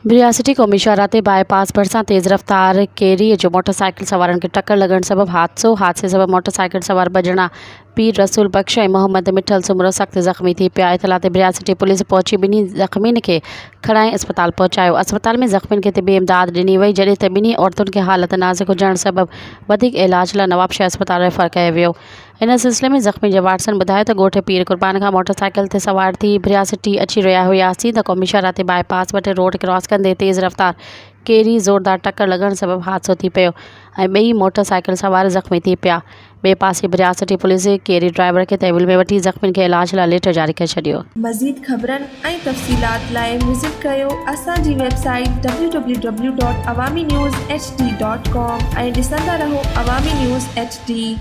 रियासती क़ौमी शाहराह ते बाईपास भरिसां तेज़ रफ़्तार कैरियर जो मोटरसाइकिल सवारनि खे टक्कर लॻण सबबि हादसे सबबि मोटरसाइकिल सवार ॿ ॼणा पीर रसूल बख्श ऐं मोहम्मद मिठल सुमरो सख़्त ज़ख़्मी थी पिया। इतला ते रियासती पुलिस पहुची ॿिन्ही ज़ख़्मियुनि खे खणाए अस्पताल पहुचायो। अस्पताल में ज़ख़्मियुनि खे तिबी इमदाद ॾिनी वई, जॾहिं त ॿिन्ही औरतुनि खे हालत नाज़ुक हुजण सबबि वधीक इलाज लाइ नवाबशह अस्पताल रेफर कयो वियो। इन सिलसिले में ज़ख़्मी जे वारसनि ॿुधायो त ॻोठ पीर कुर्बान खां मोटरसाइकिल ते सवार थी रियासती अची रहिया हुआसीं त क़ौमी शाहराह ते बाईपास वटि रोड क्रॉस कंदे तेज़ रफ़्तार कैरी ज़ोरदार टक्कर लॻण सबबि हादसो थी पियो ऐं ॿई मोटरसाइकिल सवार ज़ख़्मी थी पिया। ॿिए पासे रियासती पुलिस कैरी ड्राइवर खे तहवील में वठी ज़ख़्मियुनि खे इलाज लाइ लेटर जारी करे छॾियो। मज़ीद ख़बरनि ऐं तफ़सीलात लाइ विज़िट कयो असांजी वेबसाइट www.awamiNewsHD.com ऐं ॾिसंदा रहो अवामी न्यूज़ HD।